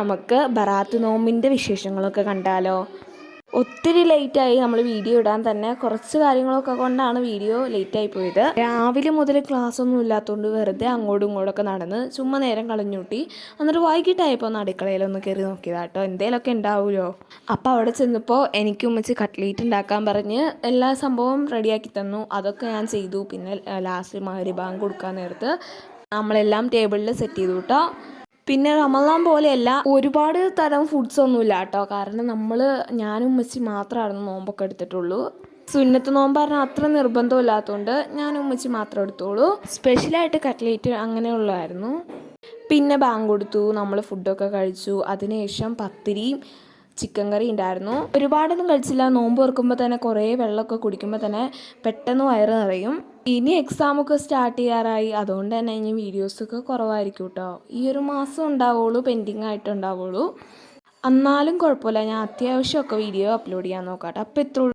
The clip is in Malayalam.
നമുക്ക് ബറാത്ത് നോമ്പിൻ്റെ വിശേഷങ്ങളൊക്കെ കണ്ടാലോ. ഒത്തിരി ലേറ്റായി നമ്മൾ വീഡിയോ ഇടാൻ തന്നെ. കുറച്ച് കാര്യങ്ങളൊക്കെ കൊണ്ടാണ് വീഡിയോ ലേറ്റായി പോയത്. രാവിലെ മുതൽ ക്ലാസ്സൊന്നും ഇല്ലാത്തതുകൊണ്ട് വെറുതെ അങ്ങോട്ടും ഇങ്ങോട്ടൊക്കെ നടന്ന് ചുമ്മാ നേരം കളഞ്ഞൂട്ടി. എന്നിട്ട് വൈകിട്ടായപ്പോൾ ഒന്ന് അടുക്കളയിലൊന്ന് കയറി നോക്കിയതാ കേട്ടോ, എന്തേലൊക്കെ ഉണ്ടാവുമല്ലോ. അപ്പോൾ അവിടെ ചെന്നപ്പോൾ എനിക്ക് ഉമ്മച്ചി കട്ട്ലേറ്റ് ഉണ്ടാക്കാൻ പറഞ്ഞ് എല്ലാ സംഭവവും റെഡിയാക്കി തന്നു. അതൊക്കെ ഞാൻ ചെയ്തു. പിന്നെ ലാസ്റ്റ് മഗ്‌രിബ് ബാങ്ക് കൊടുക്കാൻ നേരത്ത് നമ്മളെല്ലാം ടേബിളിൽ സെറ്റ് ചെയ്തു കേട്ടോ. പിന്നെ റമളാൻ പോലെയല്ല, ഒരുപാട് തരം ഫുഡ്സ് ഒന്നുമില്ല കേട്ടോ. കാരണം ഞാനും ഉമ്മച്ചി മാത്രമായിരുന്നു നോമ്പൊക്കെ എടുത്തിട്ടുള്ളൂ. സുന്നത്ത് നോമ്പ് പറഞ്ഞാൽ അത്ര നിർബന്ധമില്ലാത്തതുകൊണ്ട് ഞാനും ഉമ്മച്ചി മാത്രം എടുത്തോളൂ. സ്പെഷ്യലായിട്ട് കട്ട്ലേറ്റ് അങ്ങനെയുള്ളതായിരുന്നു. പിന്നെ ബാങ്ക് കൊടുത്തു, നമ്മൾ ഫുഡൊക്കെ കഴിച്ചു. അതിനുശേഷം പത്തിരിയും ചിക്കൻ കറി ഉണ്ടായിരുന്നു. ഒരുപാടൊന്നും കഴിച്ചില്ല. നോമ്പ് തുറക്കുമ്പോൾ തന്നെ കുറേ വെള്ളമൊക്കെ കുടിക്കുമ്പോൾ തന്നെ പെട്ടെന്ന് വയറ് നിറയും. ഇനി എക്സാമൊക്കെ സ്റ്റാർട്ട് ചെയ്യാറായി. അതുകൊണ്ട് തന്നെ ഇനി വീഡിയോസൊക്കെ കുറവായിരിക്കും കേട്ടോ. ഈ ഒരു മാസം ഉണ്ടാവുള്ളൂ, പെൻഡിങ് ആയിട്ടുണ്ടാവുള്ളൂ. എന്നാലും കുഴപ്പമില്ല, ഞാൻ അത്യാവശ്യമൊക്കെ വീഡിയോ അപ്ലോഡ് ചെയ്യാൻ നോക്കാം കേട്ടോ. അപ്പോൾ ഇത്രയുള്ളൂ.